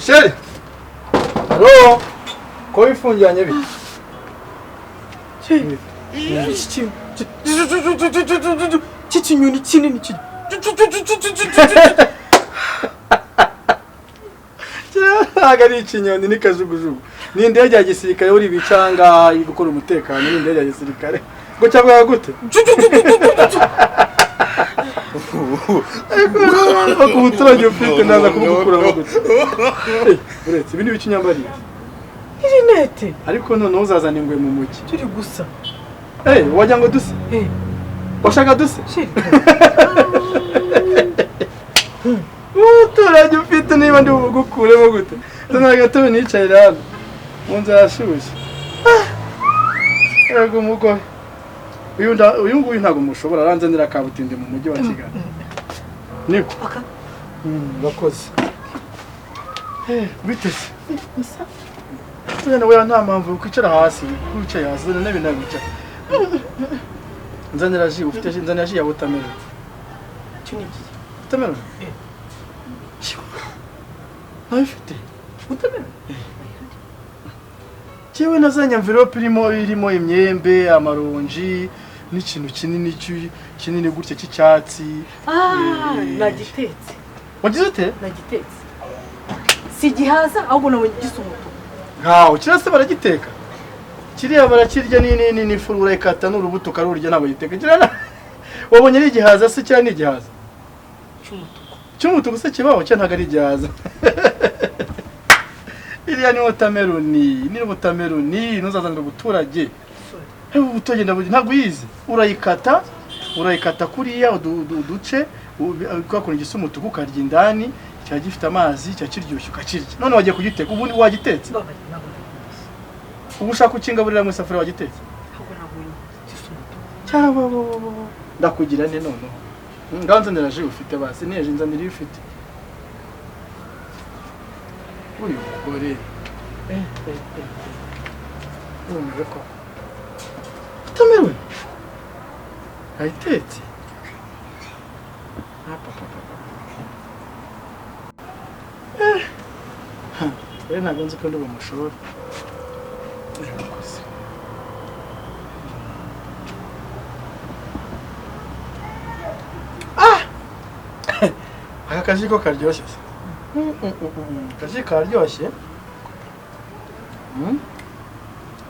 Sheri. Hello. Ko ifungiranye bite? Sheri. Ikinyoni kinini kiri. Agari ikinyoni ni kajugujugu. Ni indege ya gisirikare uri bicanga gukora umutekano ni indege ya gisirikare. Ngo cyabwa gute? Ako muturage ufite ndaza kumukura gute. Uretse ibindi bikinyambari. Irinete. Ariko none uzazana ingwe mu muki. Turi gusa. Wajya ngo duse? Washaka duse? Muturage ufite niba ndi bugukuremo gute. Tunaga tobe nicaye rano. Munza yashushe. Yego mugo. Uyu nguyu ntago mushobora aranzanira kabutinde mu mujyi wa Kigali. Niko. Bakoze. Bitese. Musa. Tuna we nta mpamvu kwicara hasi, kwicaye hasi none binabica. Nzanira ji ufite nzanira ji ya watermelon. Tuniki. Watermelon? Ufite watermelon? Cyewe nazanya envelope irimo imyembe, amaronji, n'ikintu kinini gutya cy'icyatsi. Nagitetse. Wagize ute? Nagitetse. Si gihaza ahubwo nabonye gisumuto. Ngaho kirase baragiteka. Kiriya barakirya ni furura ikata n'urubuto karurya nabo yiteka. Kirana. Wabonye ari gihaza se cyane igihaza? Cyumutuku se kibaho cyo ntago ari gihaza. Iriya ni watermelon, ntuzazanira ubuturage. Ubutoge ndabuye ntago yize. Urayikata kuriya uduce ukakora igisumutuku karya indani. Cya gifite amazi cya kiryoshye ukakirya. None wagiye kugiteka ubundi wagitetse? Ubushaka ukingaburira mu safari wagitetse? Cyaba ndakugira ne none. Nganzanira je ufite basi neje nzanira ufite. Uyu gore. Umwe ko. Tamewe. Ayitetse. Ntabwo nzi ko ndi bumushora. Aka kaji ko karyoshye. Kaji karyoshye.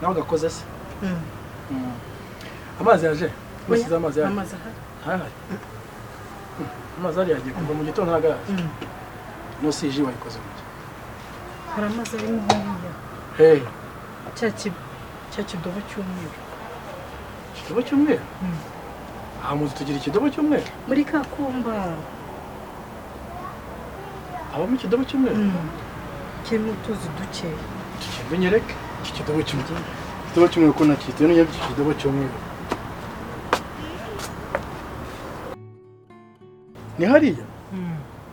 Nawe gakoze se. Amazi yaje. Basize amazi yaje. Amazi ari yagiye kuva mu gitondo ntaga. No siji wayikoze. Hari amazi ari mu hariya. Cya kidobo cy'umweru. Kidobo cy'umweru? Muzi tugira ikidobo cy'umweru? Muri Kakumba. Habamo ikidobo cy'umweru? Kirimo utuzi duke. Kimenyereke. Ikidobo cy'umweru. Ikidobo cy'umweru ko nakite no yabyo ikidobo cy'umweru. Ni hariya?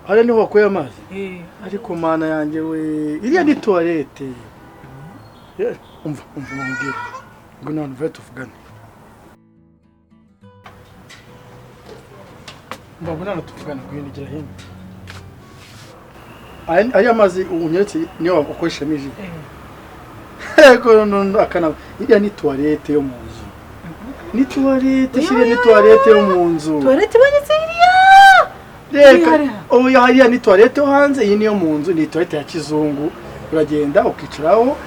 Hariya niho wakuye amazi? Ariko mana yanjye we, iriya ni toilette. Umva mubwire. Ngo none uve tuvugane. Mbona none tuvugane guhingira hino. Ari amazi unyeretse niyo wakoresha miji. Ego none akana iriya ni toilette yo mu nzu. Ni toilette, shire ni toilette yo mu nzu. Toilette banyitse iriya. Oya hariya ni toilette yo hanze, iyi niyo mu nzu, ni toilette ya kizungu. Uragenda ukicaraho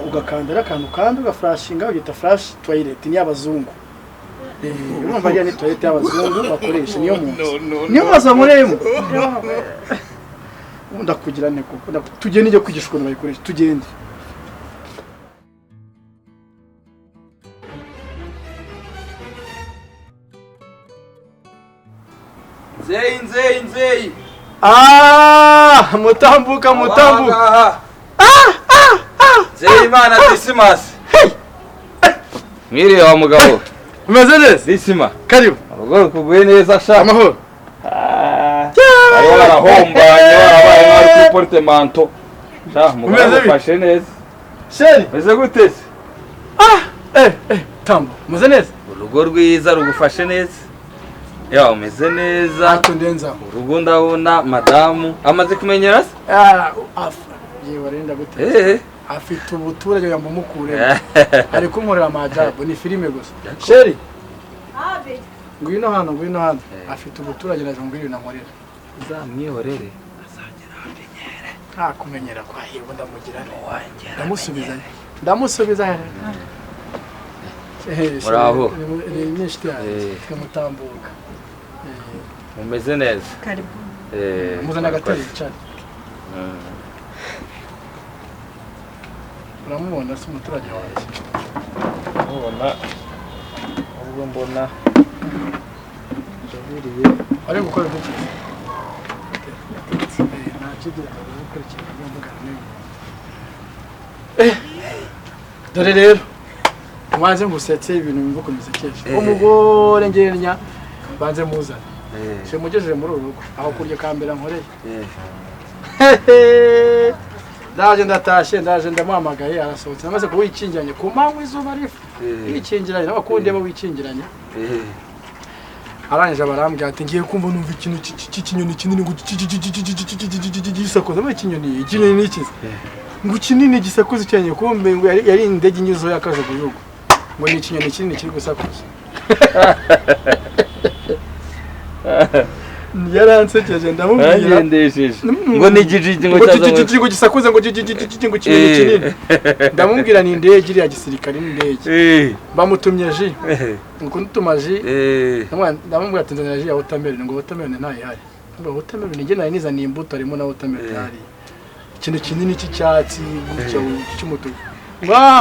ugakandara akantu kandi ugaflashinga ugita flash toilet ni abazungu. Urumva hariya ni toilet y'abazungu bakoresha niyo mu nzu. Niyo maza muremo. Ndakugira ne koko tugende ijye kwigishwa n'abayikoresha tugende. Nzei. Mutambuka. Nzei mana Dismas. Mwiriwe wa mugabo. Umeze neza? Disima. Karibu. Urugo kuguye neza sha. Amahoro. Ari warahombanye warabaye nka kuri portemanto. Sha mugabo fashe neza. Sheri. Meze gute? Tambo. Umeze neza? Urugo rwiza rugufashe neza. Ya umeze neza. Ntacyo ndenzaho. Urugo ndabona madamu amaze kumenyera se? Yewe renda gute. Afite ubuturage yamumukure. Ari kunkorera amajabu ni filime gusa. Sheri. Abe. Ngwino hano. Afite ubuturage naje ngwino nankorera. Uzamwihorere. Kumenyera kwa hibo ndamugira ndamusubiza Bravo. Ni nishti tumutambuka umeze neza Karibu muzana gatari cyane uramubona se umuturage wawe ubwo mbona jabiriye ari gukora iki dore rero mwaje ngusetse ibintu bimukomeza cyesha umugore ngerenya banze muzana se mugejeje muri urugo aho kurya kambera nkoreye ndaje ndatashe ndamuhamagaye arasohotse amaze kuwikingiranye ku manywa izuba rifu wikingiranye n'abakundi abo wikingiranye arangije barambwira ati ngiye kumva numva ikintu cy'ikinyoni kinini ngo gisakuza muri ikinyoni n'iki ngo kinini gisakuza cyane kumbe ngo yari indege inyuzo y'akajugujugu ngo ni ikinyoni kinini kiri gusakuza yaransekeje ndamubwira ngo ni igijiji ngo cyaza ngo gisakuza ngo kinini kinini ndamubwira ni indege iri ya gisirikare ni indege bamutumye ji ngo ntumaji ndamubwira ati nzanira ji ya watermelon ngo watermelon ntayi hari ngo watermelon nge nari nizaniye imbuto harimo na watermelon hari ikintu kinini cy'icyatsi cy'umutuku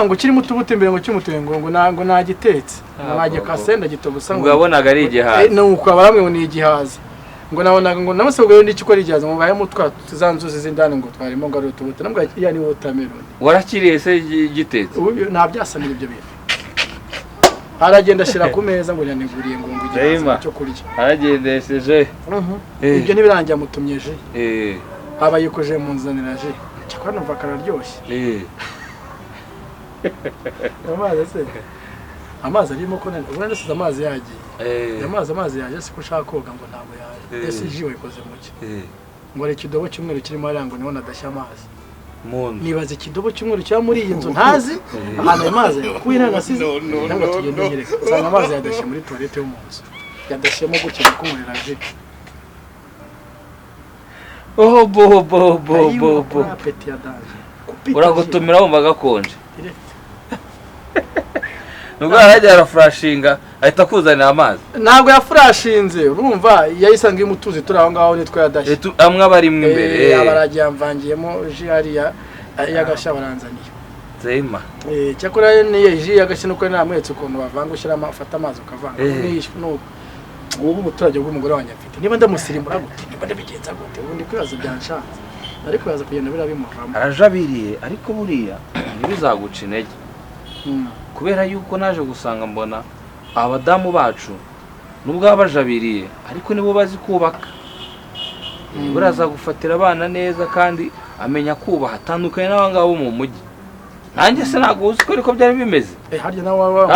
ngo kirimo utubuto imbere ngo cy'umutuku ngo nagitetse nage kasenda gitobusa ngo wabonaga ari igihaza nuko abaramwe ngo ni igihaza ngo nabonaga ngo namusabwe ndi cyo ari igihaza ngo bayemo tuzanzuze zindane ngo twarimo ngo ari utubuto nambwa iya ni watermelon warakiriye se gitetse nta byasanira ibyo bintu aragenda ashira ku meza ngo yaneguriye ngo igihaza cyo kurya aragendesheje ibyo nibirangiye mutumyeje abayikoje mu nzanira je cyakora numva kararyoshye amazi arimo ko ubona ndetse amazi yagiye amazi yaje siko ushaka koga ngo ntabwo yaje ese ji wayikoze muke ngo ari ikidobo cy'umweru kirimo arango niho nadashya amazi nibaza ikidobo cy'umweru cya muri iyi nzu ntazi ahantu amazi kuyi ntagasize ntabwo tugende nyereka usanga amazi yadashye muri toilette yo mu nzu yadashyemo gukina kumurira je bo apeti ya daje uragutumira wumva gakonje nubwo arajya arafurashinga ahita akuzanira amazi ntabwo yafurashinze urumva yayisanga imutuzi turi aho ngaho nitwe yadashye amwe abari imwe imbere abaragiye amvangiyemo ji hariya y'agashya baranzaniye zema cyakora niyo ji y'agashya nuko namwetse ukuntu bavanga ushyiramo afata amazi ukavanga ubu umuturage w'umugore wanjye afite niba ndamusirimbura gute niba ndabigenza gute ubundi kwibaza byanshanze ariko yaza kugenda birabimuvamo arajabiriye ariko buriya ntibizaguca intege kubera yuko naje gusanga mbona abadamu bacu nubwo baba bajabiriye ariko nibo bazi kubaka buraza gufatira abana neza kandi amenya kubaha atandukanye n'abangabo mu mujyi nanjye se ntabwo uzi ko ariko byari bimeze harya nawe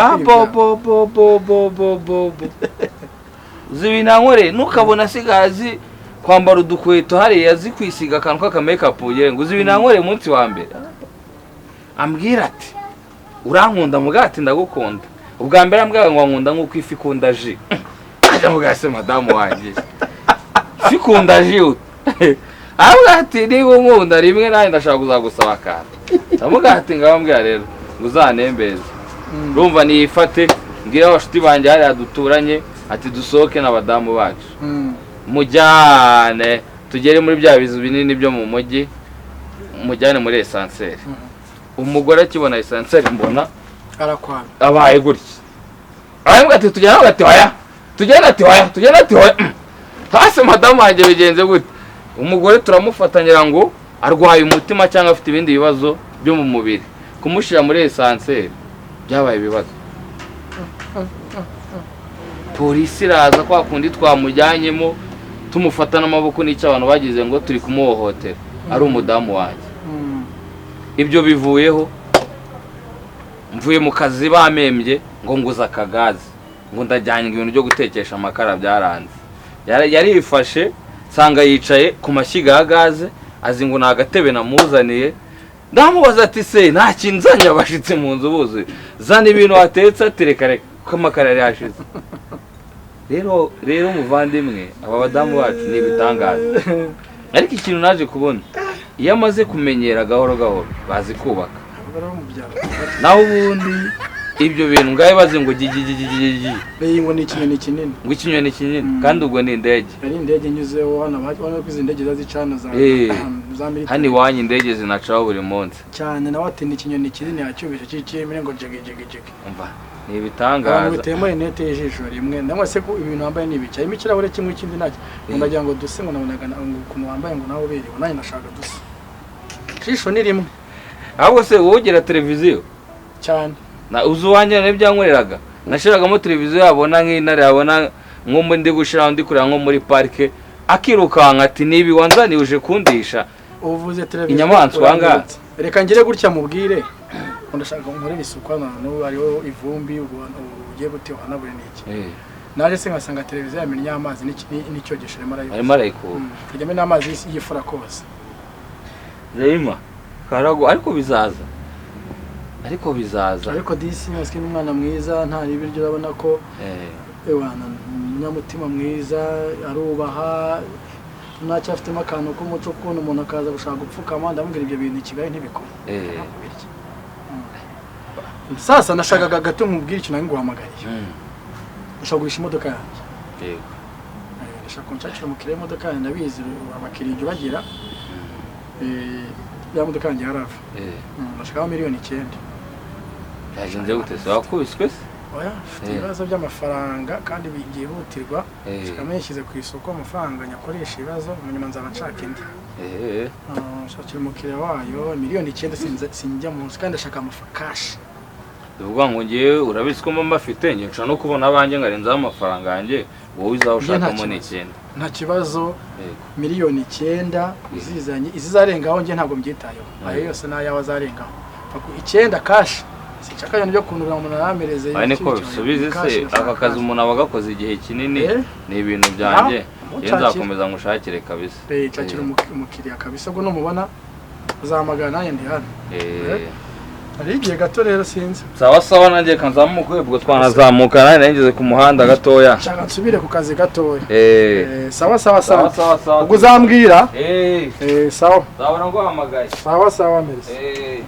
zibinankore nukabona sigazi kwambara udukweto hariya zikwisiga akantu k'akamake-up ngo zibinankore munsi wa mbere ambwira ati urankunda mugati ndagukunda ubwa mbere ambwira ngo nkunda nk'uko ifi ikunda ji ajya mugase madamu wanjye fikunda ji avuga ati niba nkunda rimwe nawe ndashaka kuzagusaba akantu ndavuga ati ngabambwira rero ngo uzanembeze urumva niyifate mbwira abashuti banjye hariya duturanye ati dusohoke n'abadamu bacu mujyane tugere muri bya bizu binini byo mu mujyi mujyane muri esanseri umugore akibona esanseri mbona arakwanga abaye gutya aravuga ati tujyana ati hoya hasi madamu wanjye bigenze gute umugore turamufatanyira ngo arwaye umutima cyangwa afite ibindi bibazo byo mu mubiri kumushyira muri esanseri byabaye ibibazo polisi iraza kwa kundi twamujyanyemo tumufata n'amaboko n'icyo abantu bagize ngo turi kumuhohotera ari umudamu wanjye ibyo bivuyeho mvuye mu kazi bamembye ngo nguza akagazi ngo ndajyanye ibintu byo gutekesha amakara byaranze. Yarifashe sanga yicaye ku mashyiga ya gaze azi ngo nagatebe namuzaniye. Ndamubaza ati se nta kinzanye abashitse mu nzu buze zana ibintu watetse atereka ko amakara yari yashize. Rero muvandimwe aba badamu bacu ni ibitangaza. Ariko ikintu naje kubona iyo amaze kumenyera gahoro gahoro bazi kubaka. Naho ubundi ibyo bintu ngaye bazi ngo gigi ngo ni ikinyoni kinini ngo ikinyoni kinini kandi ubwo ni indege. Ari indege nyuzeho hano ko izi ndege zazicana za military. Hani wanyu indege zinacaho buri munsi. Cyane nawe ati ni ikinyoni kinini yacyubije cy'ikimire ngo jigi. Umva ni ibitangaza. Abantu bitemo inete y'ijisho rimwe namwe se ko ibintu wambaye nibicaye imikirahure kimwe ikindi nacyo ndagira ngo duse ngo nabonaga ukuntu wambaye ngo nawe uberewe nanjye nashaka duse. Ijisho ni rimwe. Ahubwo se wogera televiziyo cyane na uzuwanje n'ibyankoreraga nashiragamo televiziyo yabona nk'intare yabona nko ndi gushira ndi kurira nko muri parike akirukanka ati nibi wanzani uje kundisha uvuze televiziyo inyamaswa anga reka ngire gutya mubwire ndashaka nkorera isuku hano ariho ivumbi ugiye gute hanabure niki naje se ngasanga televiziyo yamenya amazi n'icyogesho marayiko kujyame n'amazi y'ifura kose Rema karago ariko bizaza ariko disi maski n'umwana mwiza nta ibiryo urabona ko ewana nyamutima mwiza arubaha nacyafitemo akantu k'umuco kuntu umuntu akaza gushaka gupfukama ndamubwira ibyo bintu Kigali ntibikora sasa nashakaga gato mubwira ikintu nange guhamagariye ushaka guhisha imodoka yanjye yego nashaka kunshakira umukiriya w'imodoka yanjye ndabizi abakiriya ibyo bagira ya modoka yanjye harafa nashaka miliyoni 9 yajenze gute se wakubiswe se oya ibibazo by'amafaranga kandi bigihutirwa kamenyishyize ku isoko amafaranga nyakoresha ibibazo umunyuma nzaba nshaka indi nshakira umukiriya wayo miliyoni 9 sinjya mu nsi kandi ashaka amafaranga cash uvuga ngo ngiye urabizi ko mama afite nge nshaka no kubona abanjye ngarenzaho amafaranga yanjye wowe uzawushakamo ni 9 nta kibazo miliyoni 9 izizanye izizarengaho nge ntabwo mbyitayeho ayo yose nayo azarengaho 9 cash sinshaka ibintu byo kunura umuntu aramereze ari niko bisubize se aka kazi umuntu abagakoze igihe kinini ni ibintu byanjye yenzakomeza ngushakire kabisa cakira umukiriya kabisa ubwo numubona uzamagana nanjye ndi hano ari igihe gato rero sinzi sawa nanjye kanzamuka ubwo twanazamuka nanjye ngeze ku muhanda gatoya nshaka nsubire ku kazi gatoya sawa ubwo uzambwira sawa ngo hamagaye sawa merci